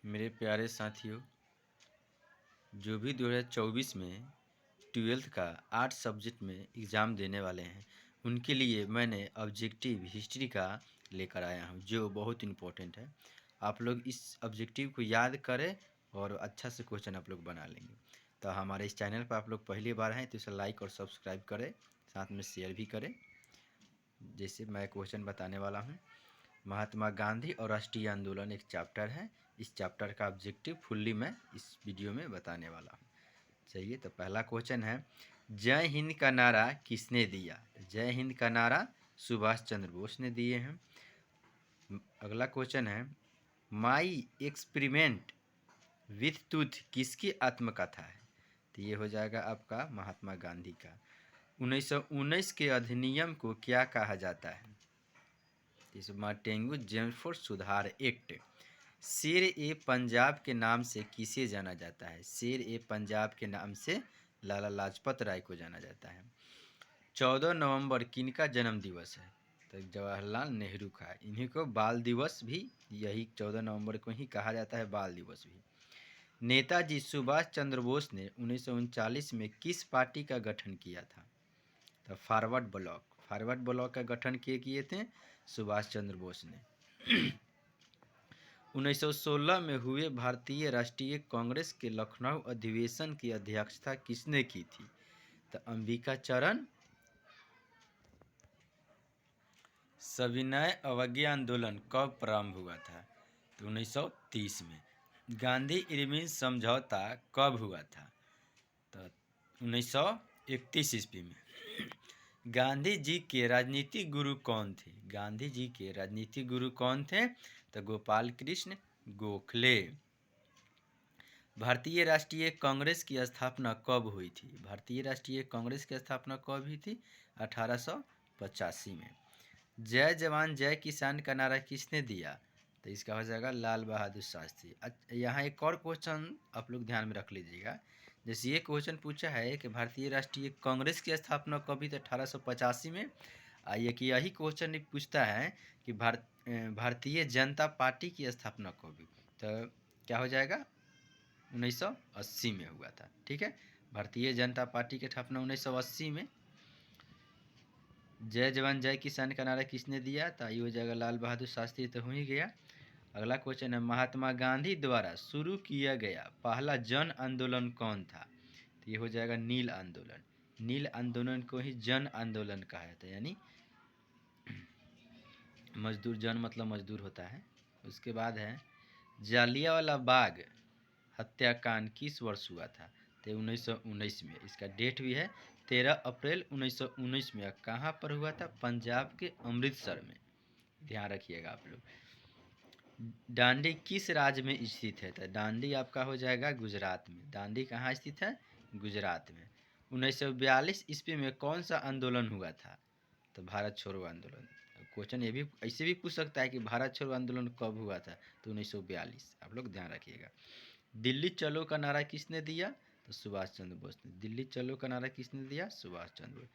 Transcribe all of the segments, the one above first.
मेरे प्यारे साथियों, जो भी 2024 में 12th का आर्ट सब्जेक्ट में एग्ज़ाम देने वाले हैं, उनके लिए मैंने ऑब्जेक्टिव हिस्ट्री का लेकर आया हूँ, जो बहुत इम्पोर्टेंट है। आप लोग इस ऑब्जेक्टिव को याद करें और अच्छा से क्वेश्चन आप लोग बना लेंगे। तो हमारे इस चैनल पर आप लोग पहली बार हैं तो इसे लाइक और सब्सक्राइब करें, साथ में शेयर भी करें। जैसे मैं क्वेश्चन बताने वाला हूँ, महात्मा गांधी और राष्ट्रीय आंदोलन एक चैप्टर है। इस चैप्टर का ऑब्जेक्टिव फुल्ली मैं इस वीडियो में बताने वाला हूँ। चलिए, तो पहला क्वेश्चन है, जय हिंद का नारा किसने दिया? जय हिंद का नारा सुभाष चंद्र बोस ने दिए हैं। अगला क्वेश्चन है, माई एक्सपेरिमेंट विथ टूथ किसकी आत्मकथा है? तो ये हो जाएगा आपका महात्मा गांधी का। 1919 के अधिनियम को क्या कहा जाता है? इस मार्टेंगू जेम्सफोर्ड सुधार एक्ट। शेर ए पंजाब के नाम से किसे जाना जाता है? शेर ए पंजाब के नाम से लाला लाजपत राय को जाना जाता है। 14 नवंबर किनका जन्म दिवस है? तो जवाहरलाल नेहरू का। इन्हीं को बाल दिवस भी यही 14 नवंबर को ही कहा जाता है, बाल दिवस भी। नेताजी सुभाष चंद्र बोस ने 1939 में किस पार्टी का गठन किया था? तो फॉरवर्ड ब्लॉक। फॉरवर्ड ब्लॉक का गठन किए थे सुभाष चंद्र बोस ने। 1916 में हुए भारतीय राष्ट्रीय कांग्रेस के लखनऊ अधिवेशन की अध्यक्षता किसने की थी? तो अंबिका चरण। सविनय अवज्ञा आंदोलन कब प्रारंभ हुआ था? तो 1930 में। गांधी इरविन समझौता कब हुआ था? तो 1931 ईस्वी में। गांधी जी के राजनीतिक गुरु कौन थे? गांधी जी के राजनीतिक गुरु कौन थे? तो गोपाल कृष्ण गोखले। भारतीय राष्ट्रीय कांग्रेस की स्थापना कब हुई थी? भारतीय राष्ट्रीय कांग्रेस की स्थापना कब हुई थी? 1885 में। जय जवान जय किसान का नारा किसने दिया? तो इसका हो जाएगा लाल बहादुर शास्त्री। यहाँ एक और क्वेश्चन आप लोग ध्यान में रख लीजिएगा। जैसे ये क्वेश्चन पूछा है कि भारतीय राष्ट्रीय कांग्रेस की स्थापना कब हुई? तो 1885 में। आइए कि यही क्वेश्चन पूछता है कि भारतीय जनता पार्टी की स्थापना कब हुई? तो क्या हो जाएगा? 1980 में हुआ था। ठीक है, भारतीय जनता पार्टी की स्थापना 1980 में। जय जवान जय किसान का नारा किसने दिया? तो ये हो जाएगा लाल बहादुर शास्त्री, तो हो ही गया। अगला क्वेश्चन है, महात्मा गांधी द्वारा शुरू किया गया पहला जन आंदोलन कौन था? तो ये हो जाएगा नील आंदोलन। नील आंदोलन को ही जन आंदोलन कहा जाता है, यानी मजदूर, जन मतलब मजदूर होता है। उसके बाद है, जालियांवाला बाग हत्याकांड किस वर्ष हुआ था? तो 1919 में। इसका डेट भी है 13 अप्रैल 1919 में। कहाँ पर हुआ था? पंजाब के अमृतसर में। ध्यान रखिएगा आप लोग। डांडी किस राज्य में स्थित है? तो डांडी आपका हो जाएगा गुजरात में। डांडी कहाँ स्थित है? गुजरात में। 1942 ईस्वी में कौन सा आंदोलन हुआ था? तो भारत छोड़ो आंदोलन। क्वेश्चन ये भी ऐसे भी पूछ सकता है कि भारत छोड़ो आंदोलन कब हुआ था? तो 1942। आप लोग ध्यान रखिएगा। दिल्ली चलो का नारा किसने दिया? तो सुभाष चंद्र बोस ने। दिल्ली चलो का नारा किसने दिया? Subhash Chandra Bose.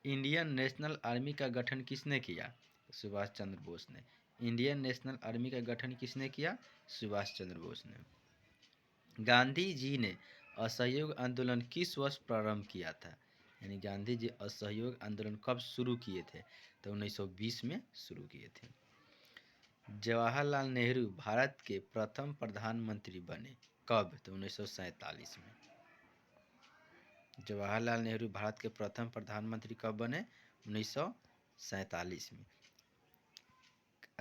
Indian national army का गठन किसने किया? तो सुभाष चंद्र बोस ने। इंडियन नेशनल आर्मी का गठन किसने किया? सुभाष चंद्र बोस ने। गांधी जी ने असहयोग आंदोलन किस वर्ष प्रारंभ किया था? यानी गांधी जी असहयोग आंदोलन कब शुरू किए थे? तो 1920 में शुरू किए थे। जवाहरलाल नेहरू भारत के प्रथम प्रधानमंत्री बने कब? तो 1947 में। जवाहरलाल नेहरू भारत के प्रथम प्रधानमंत्री कब बने? 1947 में।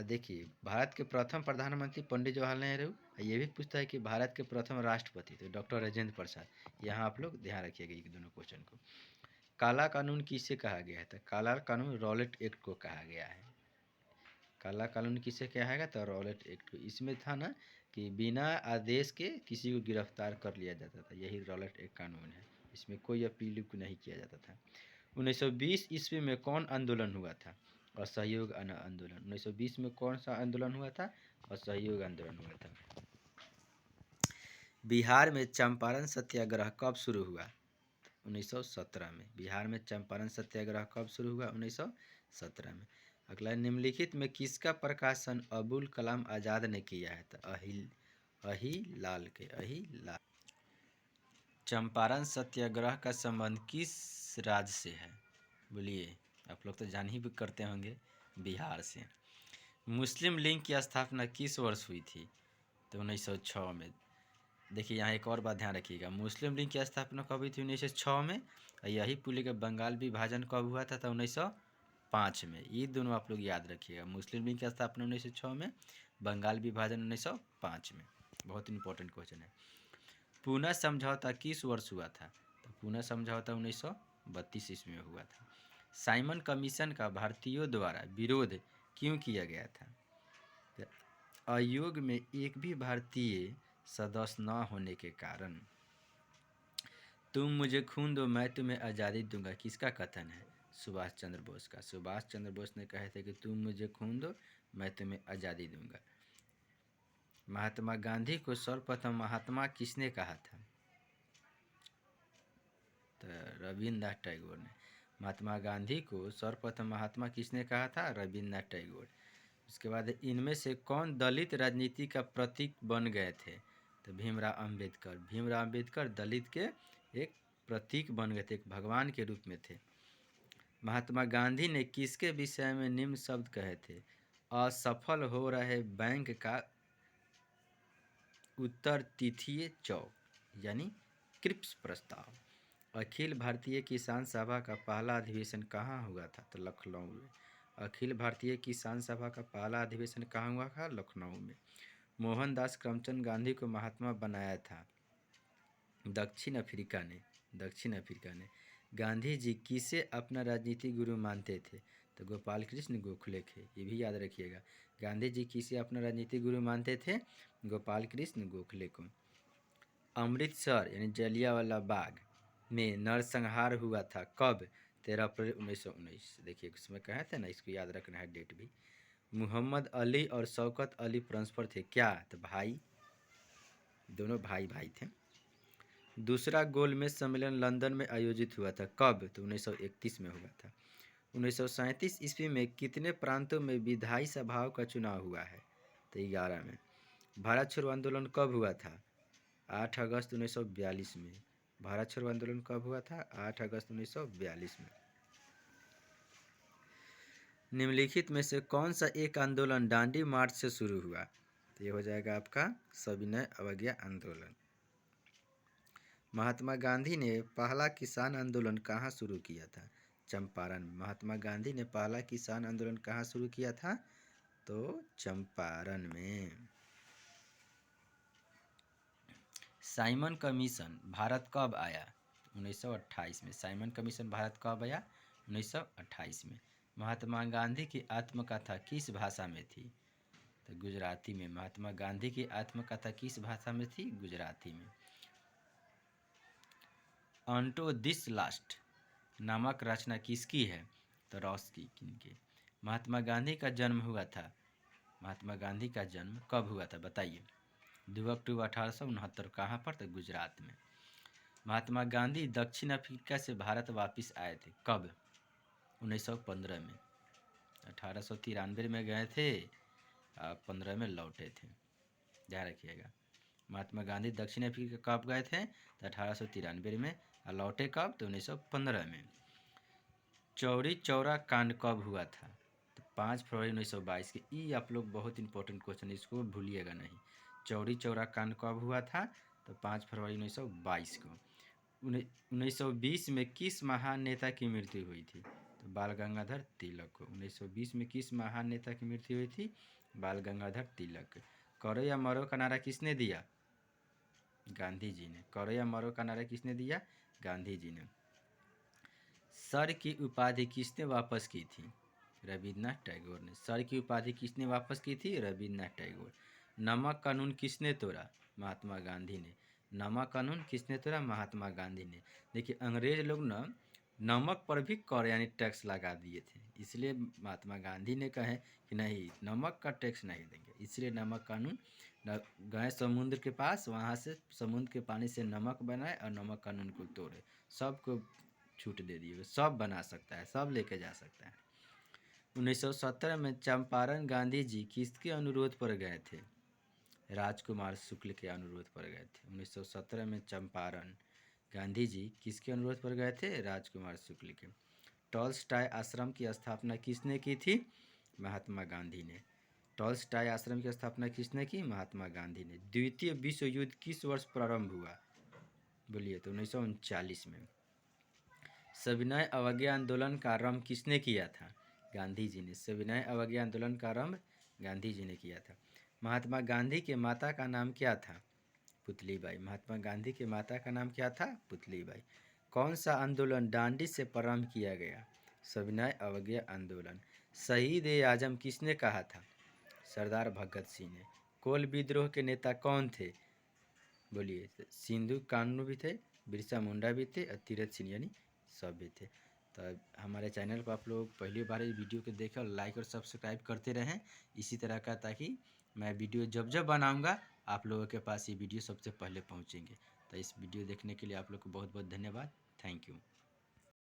देखिए, भारत के प्रथम प्रधानमंत्री पंडित जवाहरलाल नेहरू। ये भी पूछता है कि भारत के प्रथम राष्ट्रपति तो डॉक्टर राजेंद्र प्रसाद। यहाँ आप लोग ध्यान रखिएगा ये दोनों क्वेश्चन को। काला कानून किसे कहा गया है? तो काला कानून रॉलेट एक्ट को कहा गया है। काला कानून किसे कहा है? तो रॉलेट एक्ट को। इसमें था ना कि बिना आदेश के किसी को गिरफ्तार कर लिया जाता था, यही रॉलेट एक्ट कानून है। इसमें कोई अपील नहीं किया जाता था। 1920 ईस्वी में कौन आंदोलन हुआ था? असहयोग आंदोलन। 1920 में कौन सा आंदोलन हुआ था? असहयोग आंदोलन हुआ था। बिहार में चंपारण सत्याग्रह कब शुरू हुआ? 1917 में। बिहार में चंपारण सत्याग्रह कब शुरू हुआ? 1917 में। अगला, निम्नलिखित में किसका प्रकाशन अबुल कलाम आज़ाद ने किया है? तो अहिलाल के, अहिलाल। चंपारण सत्याग्रह का संबंध किस राज्य से है? बोलिए, आप लोग तो जान ही भी करते होंगे, बिहार से। मुस्लिम लीग की स्थापना किस वर्ष हुई थी? तो 1906 में। देखिए यहाँ एक और बात ध्यान रखिएगा, मुस्लिम लीग की स्थापना कब हुई थी? 1906 में। और यही पूरे का बंगाल विभाजन कब हुआ था? तो 1905 में। ये दोनों आप लोग याद रखिएगा, मुस्लिम लीग की स्थापना 1906 में, बंगाल विभाजन 1905 में। बहुत इंपॉर्टेंट क्वेश्चन है। पूना समझौता किस वर्ष हुआ था? तो पूना समझौता 1932 ईस्वी में हुआ था। साइमन कमीशन का भारतीयों द्वारा विरोध क्यों किया गया था? आयोग में एक भी भारतीय सदस्य न होने के कारण। तुम मुझे खून दो मैं तुम्हें आज़ादी दूंगा, किसका कथन है? सुभाष चंद्र बोस का। सुभाष चंद्र बोस ने कहे थे कि तुम मुझे खून दो मैं तुम्हें आज़ादी दूंगा। महात्मा गांधी को सर्वप्रथम महात्मा किसने कहा था? तो रविन्द्रनाथ टैगोर ने। महात्मा गांधी को सर्वप्रथम महात्मा किसने कहा था? रविन्द्रनाथ टैगोर। उसके बाद इनमें से कौन दलित राजनीति का प्रतीक बन गए थे? तो भीमराव अंबेडकर। भीमराव अंबेडकर दलित के एक प्रतीक बन गए थे, एक भगवान के रूप में थे। महात्मा गांधी ने किसके विषय में निम्न शब्द कहे थे? असफल हो रहे बैंक का उत्तर तिथिये चौक, यानी क्रिप्स प्रस्ताव। अखिल भारतीय किसान सभा का पहला अधिवेशन कहाँ हुआ था? तो लखनऊ में। अखिल भारतीय किसान सभा का पहला अधिवेशन कहाँ हुआ था? लखनऊ में। मोहनदास करमचंद गांधी को महात्मा बनाया था दक्षिण अफ्रीका ने। दक्षिण अफ्रीका ने। गांधी जी किसे अपना राजनीतिक गुरु मानते थे? तो गोपाल कृष्ण गोखले थे, ये भी याद रखिएगा। गांधी जी किसे अपना राजनीतिक गुरु मानते थे? गोपाल कृष्ण गोखले को। अमृतसर यानी जलियांवाला बाग में नरसंहार हुआ था कब? 13 अप्रैल 1919। देखिए उसमें कहे थे ना, इसको याद रखना है डेट भी। मोहम्मद अली और शौकत अली परस्पर थे क्या? तो भाई, दोनों भाई भाई थे। दूसरा गोलमेज सम्मेलन लंदन में आयोजित हुआ था कब? तो 1931 में हुआ था। 1937 ईस्वी में कितने प्रांतों में विधायी सभाओं का चुनाव हुआ है? तो 11 में। भारत छोड़ो आंदोलन कब हुआ था? 8 अगस्त 1942 में। भारत छोड़ो आंदोलन कब हुआ था? 8 अगस्त 1942 में। निम्नलिखित में से कौन सा एक आंदोलन दांडी मार्च से शुरू हुआ? तो ये हो जाएगा आपका सविनय अवज्ञा आंदोलन। महात्मा गांधी ने पहला किसान आंदोलन कहाँ शुरू किया था? चंपारण। महात्मा गांधी ने पहला किसान आंदोलन कहाँ शुरू किया था? तो चंपारण में। साइमन कमीशन भारत कब आया? 1928 में। साइमन कमीशन भारत कब आया? 1928 में। महात्मा गांधी की आत्मकथा किस भाषा में थी? तो गुजराती में। महात्मा गांधी की आत्मकथा किस भाषा में थी? गुजराती में। अंटो दिस लास्ट नामक रचना किसकी है? तो रॉस की। किनके? महात्मा गांधी का जन्म हुआ था। महात्मा गांधी का जन्म कब हुआ था बताइए? 2 अक्टूबर 1869। कहाँ पर? तो गुजरात में। महात्मा गांधी दक्षिण अफ्रीका से भारत वापस आए थे कब? 1915 में। 1893 में गए थे, 15 में लौटे थे, ध्यान रखिएगा। महात्मा गांधी दक्षिण अफ्रीका कब गए थे? तो 1893 में। और लौटे कब? तो 1915 में। चौरी चौरा कांड कब हुआ था? तो 5 फरवरी 1922 के। ये आप लोग बहुत इंपॉर्टेंट क्वेश्चन, इसको भूलिएगा नहीं। चौरी चौरा कांड कब हुआ था? तो 5 फरवरी 1922 को। 1920 में किस महान नेता की मृत्यु हुई थी? तो बाल गंगाधर तिलक को। 1920 में किस महान नेता की मृत्यु हुई थी? बाल गंगाधर तिलक। करो या मरो का नारा किसने दिया? गांधी जी ने। करो या मरो का नारा किसने दिया? गांधी जी ने। सर की उपाधि किसने वापस की थी? रविन्द्रनाथ टैगोर ने। सर की उपाधि किसने वापस की थी? रविन्द्रनाथ टैगोर। नमक कानून किसने तोड़ा? महात्मा गांधी ने। नमक कानून किसने तोड़ा? महात्मा गांधी ने। देखिए अंग्रेज लोग ना नमक पर भी कर यानी टैक्स लगा दिए थे, इसलिए महात्मा गांधी ने कहे कि नहीं, नमक का टैक्स नहीं देंगे, इसलिए नमक कानून गए समुद्र के पास, वहाँ से समुद्र के पानी से नमक बनाए और नमक कानून को तोड़े, सबको छूट दे दिए, सब बना सकता है, सब लेके जा सकता है। 1917 में चंपारण गांधी जी किसके अनुरोध पर गए थे? राजकुमार शुक्ल के अनुरोध पर गए थे। 1917 में चंपारण, गांधी जी किसके अनुरोध पर गए थे? राजकुमार शुक्ल के। टॉल्स्टॉय आश्रम की स्थापना किसने की थी? महात्मा गांधी ने। टॉल्स्टॉय आश्रम की स्थापना किसने की? महात्मा गांधी ने। द्वितीय विश्व युद्ध किस वर्ष प्रारंभ हुआ? बोलिए। तो 1939 में। सविनय अवज्ञा आंदोलन का आरंभ किसने किया था? गांधी जी ने। सविनय अवज्ञा आंदोलन का आरंभ गांधी जी ने किया था। महात्मा गांधी के माता का नाम क्या था? पुतलीबाई। महात्मा गांधी के माता का नाम क्या था? पुतलीबाई। कौन सा आंदोलन दांडी से प्रारंभ किया गया? सविनय अवज्ञा आंदोलन। शहीद ए आजम किसने कहा था? सरदार भगत सिंह ने। कोल विद्रोह के नेता कौन थे? बोलिए। सिंधु कानू भी थे, बिरसा मुंडा भी थे और तीरथ सिंह यानी सब भी थे। तो हमारे चैनल पर आप लोग पहली बार इस वीडियो को देखें और लाइक और सब्सक्राइब करते रहें इसी तरह का, ताकि मैं वीडियो जब जब बनाऊंगा आप लोगों के पास ये वीडियो सबसे पहले पहुंचेंगे। तो इस वीडियो देखने के लिए आप लोग को बहुत बहुत धन्यवाद। Thank you.